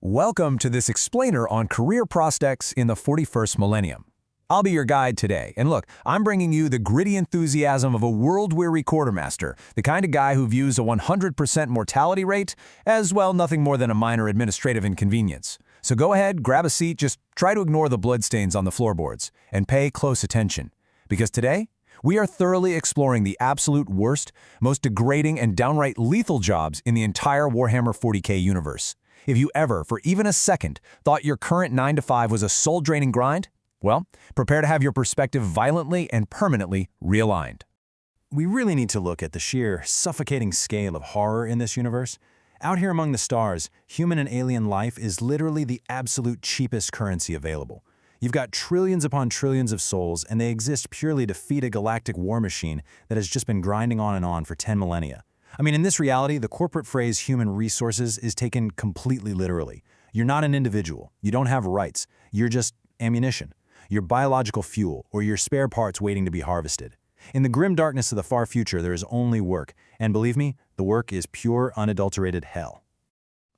Welcome to this explainer on career prospects in the 41st millennium. I'll be your guide today, and look, I'm bringing you the gritty enthusiasm of a world-weary quartermaster, the kind of guy who views a 100% mortality rate as, well, nothing more than a minor administrative inconvenience. So go ahead, grab a seat, just try to ignore the bloodstains on the floorboards, and pay close attention. Because today, we are thoroughly exploring the absolute worst, most degrading and downright lethal jobs in the entire Warhammer 40K universe. If you ever, for even a second, thought your current 9-to-5 was a soul-draining grind, well, prepare to have your perspective violently and permanently realigned. We really need to look at the sheer, suffocating scale of horror in this universe. Out here among the stars, human and alien life is literally the absolute cheapest currency available. You've got trillions upon trillions of souls, and they exist purely to feed a galactic war machine that has just been grinding on and on for 10 millennia. I mean, in this reality, the corporate phrase human resources is taken completely literally. You're not an individual. You don't have rights. You're just ammunition. You're biological fuel, or your spare parts waiting to be harvested. In the grim darkness of the far future, there is only work. And believe me, the work is pure, unadulterated hell.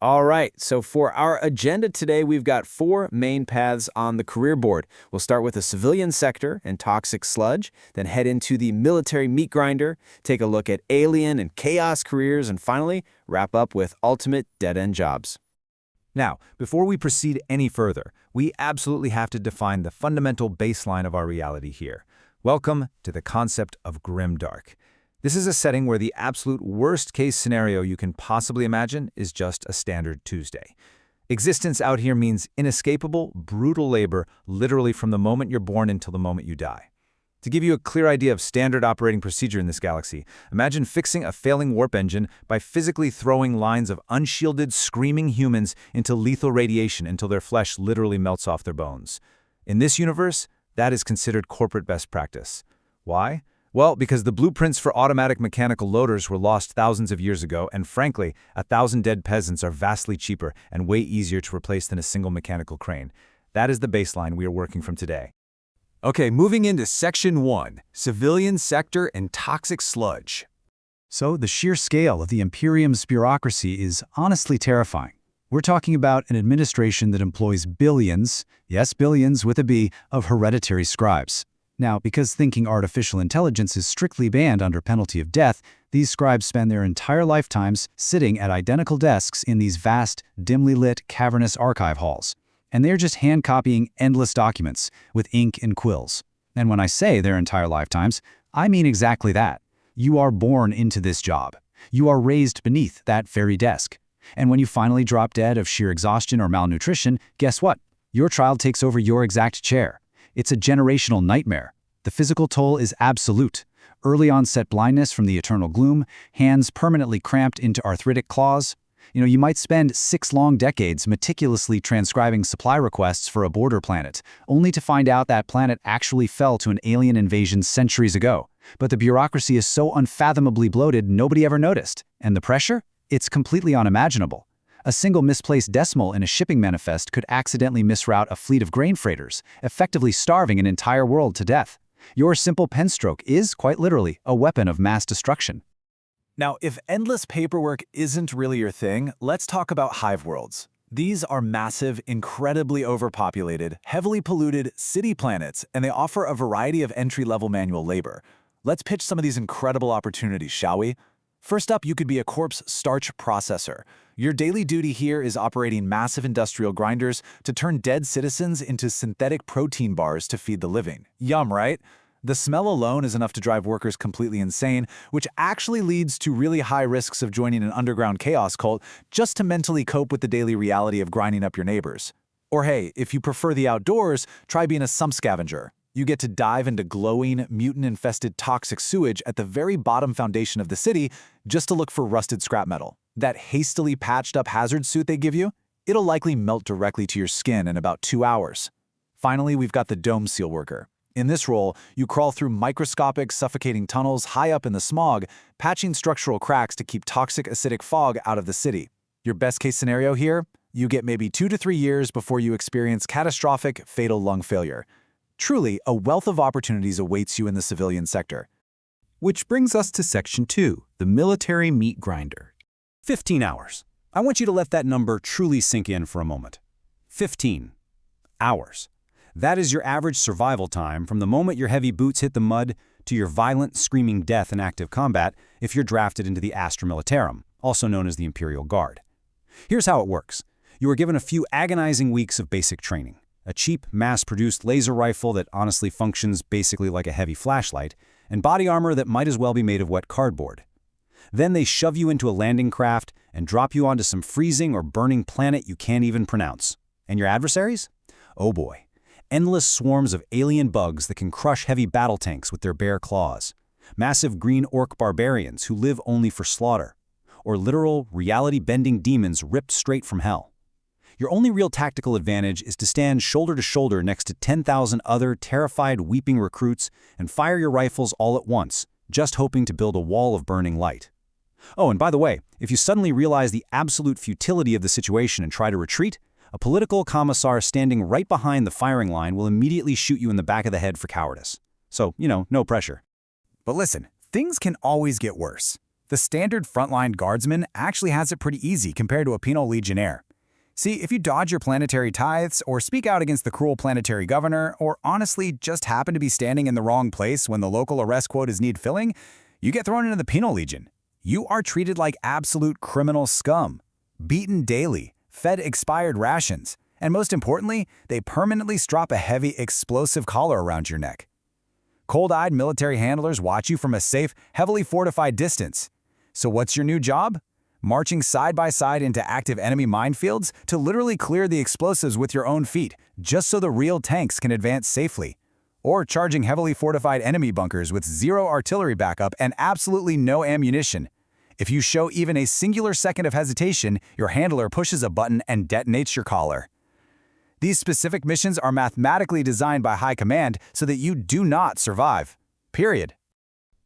All right, so for our agenda today, we've got 4 main paths on the career board. We'll start with the civilian sector and toxic sludge, then head into the military meat grinder, take a look at alien and chaos careers, and finally, wrap up with ultimate dead-end jobs. Now, before we proceed any further, we absolutely have to define the fundamental baseline of our reality here. Welcome to the concept of grimdark. This is a setting where the absolute worst-case scenario you can possibly imagine is just a standard Tuesday. Existence out here means inescapable, brutal labor literally from the moment you're born until the moment you die. To give you a clear idea of standard operating procedure in this galaxy, imagine fixing a failing warp engine by physically throwing lines of unshielded, screaming humans into lethal radiation until their flesh literally melts off their bones. In this universe, that is considered corporate best practice. Why? Well, because the blueprints for automatic mechanical loaders were lost thousands of years ago, and frankly, 1,000 dead peasants are vastly cheaper and way easier to replace than a single mechanical crane. That is the baseline we are working from today. Okay, moving into Section 1, Civilian Sector and Toxic Sludge. So the sheer scale of the Imperium's bureaucracy is honestly terrifying. We're talking about an administration that employs billions, yes, billions with a B, of hereditary scribes. Now, because thinking artificial intelligence is strictly banned under penalty of death, these scribes spend their entire lifetimes sitting at identical desks in these vast, dimly lit, cavernous archive halls. And they're just hand-copying endless documents with ink and quills. And when I say their entire lifetimes, I mean exactly that. You are born into this job. You are raised beneath that very desk. And when you finally drop dead of sheer exhaustion or malnutrition, guess what? Your child takes over your exact chair. It's a generational nightmare. The physical toll is absolute. Early onset blindness from the eternal gloom, hands permanently cramped into arthritic claws. You might spend 6 long decades meticulously transcribing supply requests for a border planet, only to find out that planet actually fell to an alien invasion centuries ago. But the bureaucracy is so unfathomably bloated nobody ever noticed. And the pressure? It's completely unimaginable. A single misplaced decimal in a shipping manifest could accidentally misroute a fleet of grain freighters, effectively starving an entire world to death. Your simple pen stroke is, quite literally, a weapon of mass destruction. Now, if endless paperwork isn't really your thing, let's talk about hive worlds. These are massive, incredibly overpopulated, heavily polluted city planets, and they offer a variety of entry-level manual labor. Let's pitch some of these incredible opportunities, shall we? First up, you could be a corpse starch processor. Your daily duty here is operating massive industrial grinders to turn dead citizens into synthetic protein bars to feed the living. Yum, right? The smell alone is enough to drive workers completely insane, which actually leads to really high risks of joining an underground chaos cult just to mentally cope with the daily reality of grinding up your neighbors. Or hey, if you prefer the outdoors, try being a sump scavenger. You get to dive into glowing, mutant-infested toxic sewage at the very bottom foundation of the city just to look for rusted scrap metal. That hastily patched-up hazard suit they give you? It'll likely melt directly to your skin in about 2 hours. Finally, we've got the dome seal worker. In this role, you crawl through microscopic, suffocating tunnels high up in the smog, patching structural cracks to keep toxic acidic fog out of the city. Your best-case scenario here? You get maybe 2 to 3 years before you experience catastrophic, fatal lung failure. Truly, a wealth of opportunities awaits you in the civilian sector. Which brings us to Section 2, the military meat grinder. 15 hours. I want you to let that number truly sink in for a moment. 15 hours. That is your average survival time from the moment your heavy boots hit the mud to your violent, screaming death in active combat if you're drafted into the Astra Militarum, also known as the Imperial Guard. Here's how it works. You are given a few agonizing weeks of basic training. A cheap, mass-produced laser rifle that honestly functions basically like a heavy flashlight, and body armor that might as well be made of wet cardboard. Then they shove you into a landing craft and drop you onto some freezing or burning planet you can't even pronounce. And your adversaries? Oh boy. Endless swarms of alien bugs that can crush heavy battle tanks with their bare claws. Massive green orc barbarians who live only for slaughter. Or literal, reality-bending demons ripped straight from hell. Your only real tactical advantage is to stand shoulder to shoulder next to 10,000 other terrified, weeping recruits and fire your rifles all at once, just hoping to build a wall of burning light. Oh, and by the way, if you suddenly realize the absolute futility of the situation and try to retreat, a political commissar standing right behind the firing line will immediately shoot you in the back of the head for cowardice. So, no pressure. But listen, things can always get worse. The standard frontline guardsman actually has it pretty easy compared to a penal legionnaire. See, if you dodge your planetary tithes, or speak out against the cruel planetary governor, or honestly just happen to be standing in the wrong place when the local arrest quotas need filling, you get thrown into the penal legion. You are treated like absolute criminal scum, beaten daily, fed expired rations, and most importantly, they permanently strap a heavy explosive collar around your neck. Cold-eyed military handlers watch you from a safe, heavily fortified distance. So what's your new job? Marching side by side into active enemy minefields to literally clear the explosives with your own feet, just so the real tanks can advance safely. Or charging heavily fortified enemy bunkers with zero artillery backup and absolutely no ammunition. If you show even a singular second of hesitation, your handler pushes a button and detonates your collar. These specific missions are mathematically designed by High Command so that you do not survive. Period.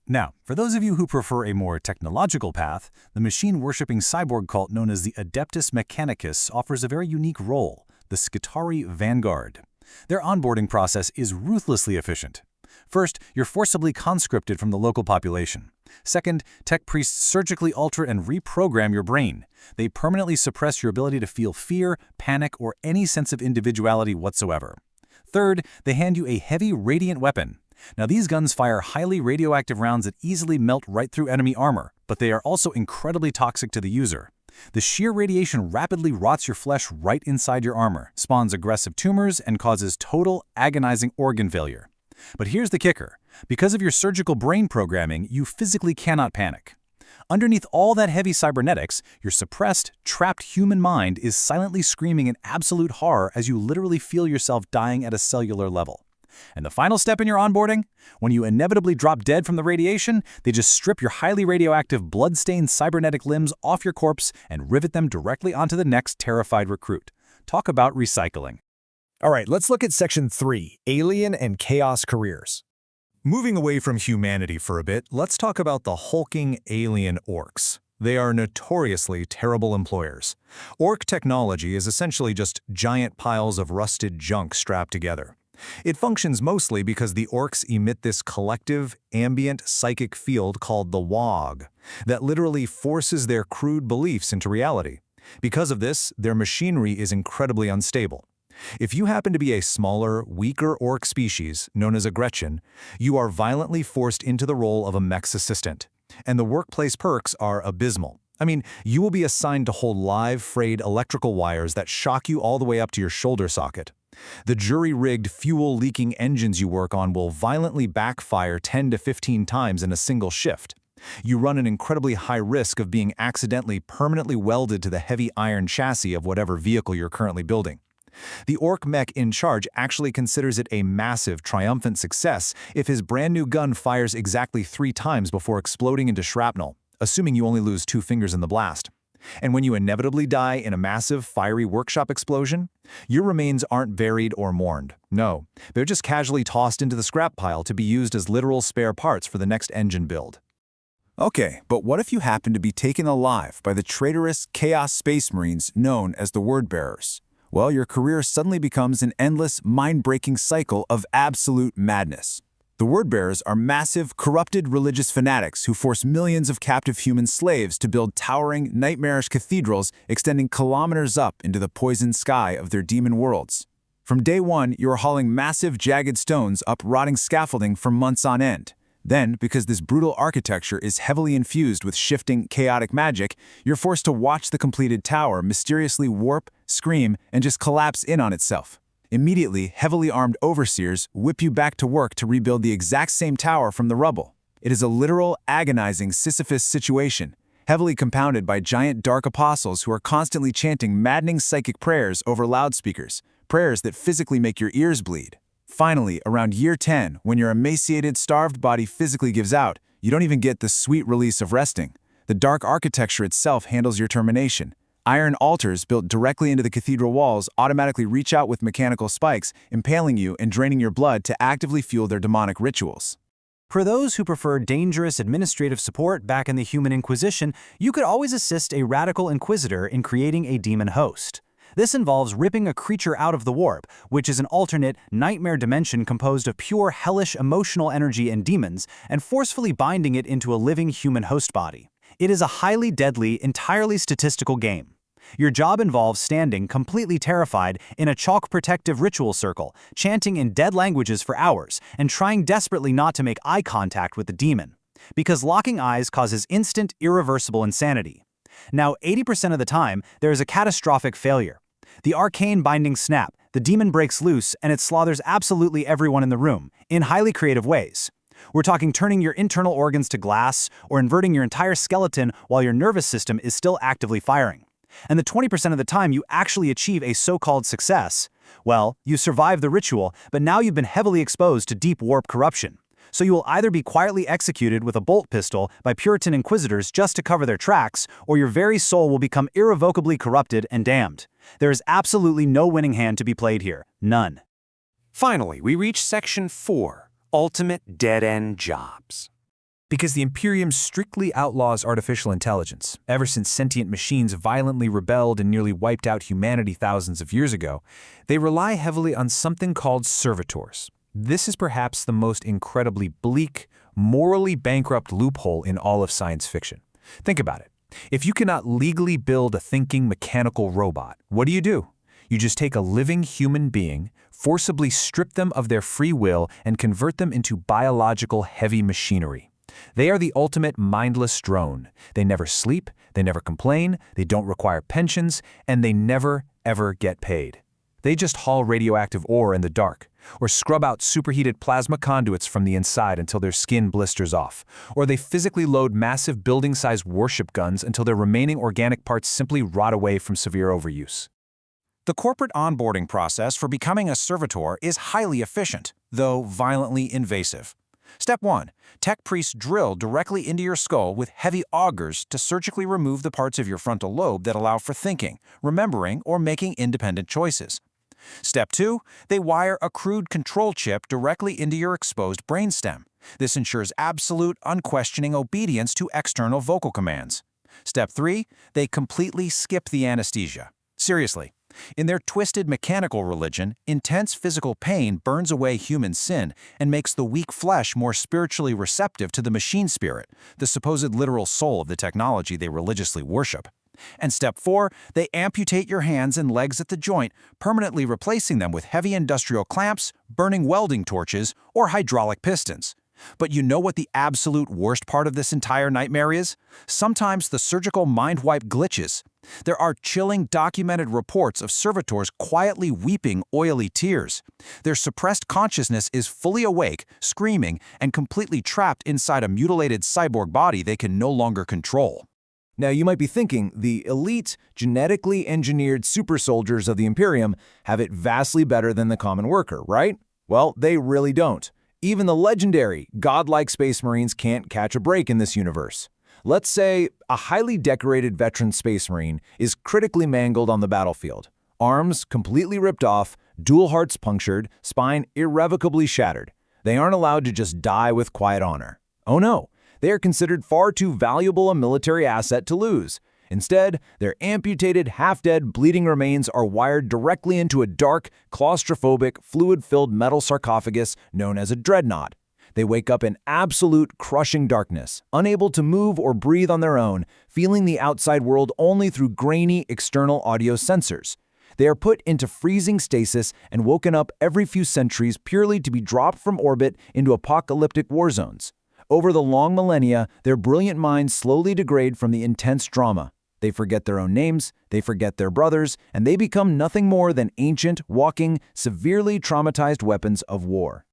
Now, for those of you who prefer a more technological path, the machine-worshipping cyborg cult known as the Adeptus Mechanicus offers a very unique role, the Skitarii Vanguard. Their onboarding process is ruthlessly efficient. First, you're forcibly conscripted from the local population. Second, tech priests surgically alter and reprogram your brain. They permanently suppress your ability to feel fear, panic, or any sense of individuality whatsoever. Third, they hand you a heavy radiant weapon. Now, these guns fire highly radioactive rounds that easily melt right through enemy armor, but they are also incredibly toxic to the user. The sheer radiation rapidly rots your flesh right inside your armor, spawns aggressive tumors, and causes total, agonizing organ failure. But here's the kicker. Because of your surgical brain programming, you physically cannot panic. Underneath all that heavy cybernetics, your suppressed, trapped human mind is silently screaming in absolute horror as you literally feel yourself dying at a cellular level. And the final step in your onboarding? When you inevitably drop dead from the radiation, they just strip your highly radioactive, blood-stained cybernetic limbs off your corpse and rivet them directly onto the next terrified recruit. Talk about recycling. All right, let's look at Section 3, Alien and Chaos Careers. Moving away from humanity for a bit, let's talk about the hulking alien orcs. They are notoriously terrible employers. Orc technology is essentially just giant piles of rusted junk strapped together. It functions mostly because the orcs emit this collective, ambient psychic field called the WOG that literally forces their crude beliefs into reality. Because of this, their machinery is incredibly unstable. If you happen to be a smaller, weaker orc species, known as a Gretchen, you are violently forced into the role of a mech's assistant. And the workplace perks are abysmal. I mean, you will be assigned to hold live, frayed electrical wires that shock you all the way up to your shoulder socket. The jury-rigged, fuel-leaking engines you work on will violently backfire 10 to 15 times in a single shift. You run an incredibly high risk of being accidentally permanently welded to the heavy iron chassis of whatever vehicle you're currently building. The orc mech in charge actually considers it a massive, triumphant success if his brand new gun fires exactly 3 times before exploding into shrapnel, assuming you only lose 2 fingers in the blast. And when you inevitably die in a massive, fiery workshop explosion, your remains aren't buried or mourned. No, they're just casually tossed into the scrap pile to be used as literal spare parts for the next engine build. Okay, but what if you happen to be taken alive by the traitorous Chaos Space Marines known as the Word-Bearers? Well, your career suddenly becomes an endless, mind-breaking cycle of absolute madness. The word-bearers are massive, corrupted religious fanatics who force millions of captive human slaves to build towering, nightmarish cathedrals extending kilometers up into the poisoned sky of their demon worlds. From day one, you are hauling massive, jagged stones up rotting scaffolding for months on end. Then, because this brutal architecture is heavily infused with shifting, chaotic magic, you're forced to watch the completed tower mysteriously warp, scream, and just collapse in on itself. Immediately, heavily armed overseers whip you back to work to rebuild the exact same tower from the rubble. It is a literal, agonizing Sisyphus situation, heavily compounded by giant dark apostles who are constantly chanting maddening psychic prayers over loudspeakers, prayers that physically make your ears bleed. Finally, around year 10, when your emaciated, starved body physically gives out, you don't even get the sweet release of resting. The dark architecture itself handles your termination. Iron altars built directly into the cathedral walls automatically reach out with mechanical spikes, impaling you and draining your blood to actively fuel their demonic rituals. For those who prefer dangerous administrative support back in the Human Inquisition, you could always assist a radical inquisitor in creating a demon host. This involves ripping a creature out of the warp, which is an alternate, nightmare dimension composed of pure hellish emotional energy and demons, and forcefully binding it into a living human host body. It is a highly deadly, entirely statistical game. Your job involves standing, completely terrified, in a chalk-protective ritual circle, chanting in dead languages for hours, and trying desperately not to make eye contact with the demon. Because locking eyes causes instant, irreversible insanity. Now, 80% of the time, there is a catastrophic failure. The arcane binding snap, the demon breaks loose, and it slaughters absolutely everyone in the room, in highly creative ways. We're talking turning your internal organs to glass, or inverting your entire skeleton while your nervous system is still actively firing. And the 20% of the time you actually achieve a so-called success, well, you survive the ritual, but now you've been heavily exposed to deep warp corruption. So you will either be quietly executed with a bolt pistol by Puritan inquisitors just to cover their tracks, or your very soul will become irrevocably corrupted and damned. There is absolutely no winning hand to be played here. None. Finally, we reach Section 4, Ultimate Dead-End Jobs. Because the Imperium strictly outlaws artificial intelligence, ever since sentient machines violently rebelled and nearly wiped out humanity thousands of years ago, they rely heavily on something called servitors. This is perhaps the most incredibly bleak, morally bankrupt loophole in all of science fiction. Think about it. If you cannot legally build a thinking mechanical robot, what do? You just take a living human being, forcibly strip them of their free will, and convert them into biological heavy machinery. They are the ultimate mindless drone. They never sleep, they never complain, they don't require pensions, and they never, ever get paid. They just haul radioactive ore in the dark, or scrub out superheated plasma conduits from the inside until their skin blisters off, or they physically load massive building-sized warship guns until their remaining organic parts simply rot away from severe overuse. The corporate onboarding process for becoming a servitor is highly efficient, though violently invasive. Step 1. Tech priests drill directly into your skull with heavy augers to surgically remove the parts of your frontal lobe that allow for thinking, remembering, or making independent choices. Step 2. They wire a crude control chip directly into your exposed brainstem. This ensures absolute, unquestioning obedience to external vocal commands. Step 3. They completely skip the anesthesia. Seriously. In their twisted mechanical religion, intense physical pain burns away human sin and makes the weak flesh more spiritually receptive to the machine spirit, the supposed literal soul of the technology they religiously worship. And step 4, they amputate your hands and legs at the joint, permanently replacing them with heavy industrial clamps, burning welding torches, or hydraulic pistons. But you know what the absolute worst part of this entire nightmare is? Sometimes the surgical mind wipe glitches. There are chilling documented reports of servitors quietly weeping oily tears. Their suppressed consciousness is fully awake, screaming, and completely trapped inside a mutilated cyborg body they can no longer control. Now you might be thinking, the elite, genetically engineered super soldiers of the Imperium have it vastly better than the common worker, right? Well, they really don't. Even the legendary, godlike Space Marines can't catch a break in this universe. Let's say a highly decorated veteran Space Marine is critically mangled on the battlefield. Arms completely ripped off, dual hearts punctured, spine irrevocably shattered. They aren't allowed to just die with quiet honor. Oh no, they are considered far too valuable a military asset to lose. Instead, their amputated, half-dead, bleeding remains are wired directly into a dark, claustrophobic, fluid-filled metal sarcophagus known as a dreadnought. They wake up in absolute crushing darkness, unable to move or breathe on their own, feeling the outside world only through grainy external audio sensors. They are put into freezing stasis and woken up every few centuries purely to be dropped from orbit into apocalyptic war zones. Over the long millennia, their brilliant minds slowly degrade from the intense drama. They forget their own names, they forget their brothers, and they become nothing more than ancient, walking, severely traumatized weapons of war.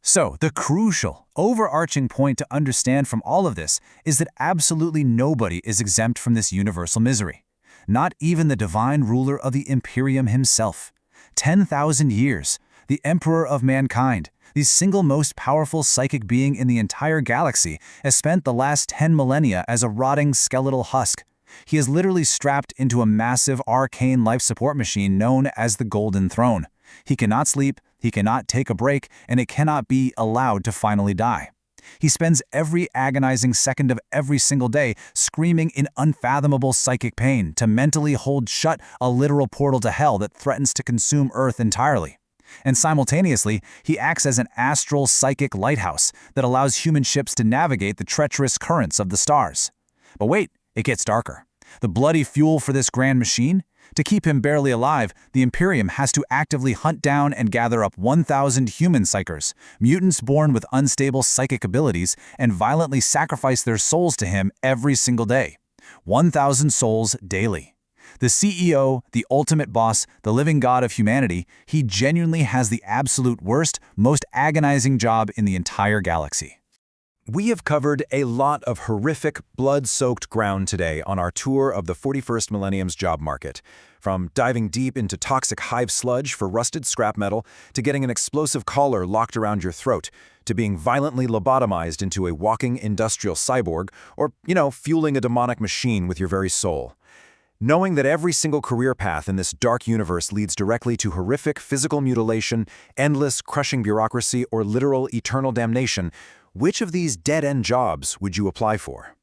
So, the crucial, overarching point to understand from all of this is that absolutely nobody is exempt from this universal misery. Not even the divine ruler of the Imperium himself. 10,000 years, the emperor of mankind, the single most powerful psychic being in the entire galaxy, has spent the last 10 millennia as a rotting skeletal husk. He is literally strapped into a massive arcane life support machine known as the Golden Throne. He cannot sleep, he cannot take a break, and it cannot be allowed to finally die. He spends every agonizing second of every single day screaming in unfathomable psychic pain to mentally hold shut a literal portal to hell that threatens to consume Earth entirely. And simultaneously, he acts as an astral psychic lighthouse that allows human ships to navigate the treacherous currents of the stars. But wait, it gets darker. The bloody fuel for this grand machine? To keep him barely alive, the Imperium has to actively hunt down and gather up 1,000 human psychers, mutants born with unstable psychic abilities, and violently sacrifice their souls to him every single day. 1,000 souls daily. The CEO, the ultimate boss, the living god of humanity, he genuinely has the absolute worst, most agonizing job in the entire galaxy. We have covered a lot of horrific, blood-soaked ground today on our tour of the 41st Millennium's job market. From diving deep into toxic hive sludge for rusted scrap metal, to getting an explosive collar locked around your throat, to being violently lobotomized into a walking industrial cyborg, or, fueling a demonic machine with your very soul. Knowing that every single career path in this dark universe leads directly to horrific physical mutilation, endless crushing bureaucracy, or literal eternal damnation, which of these dead-end jobs would you apply for?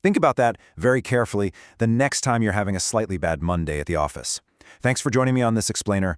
Think about that very carefully the next time you're having a slightly bad Monday at the office. Thanks for joining me on this explainer.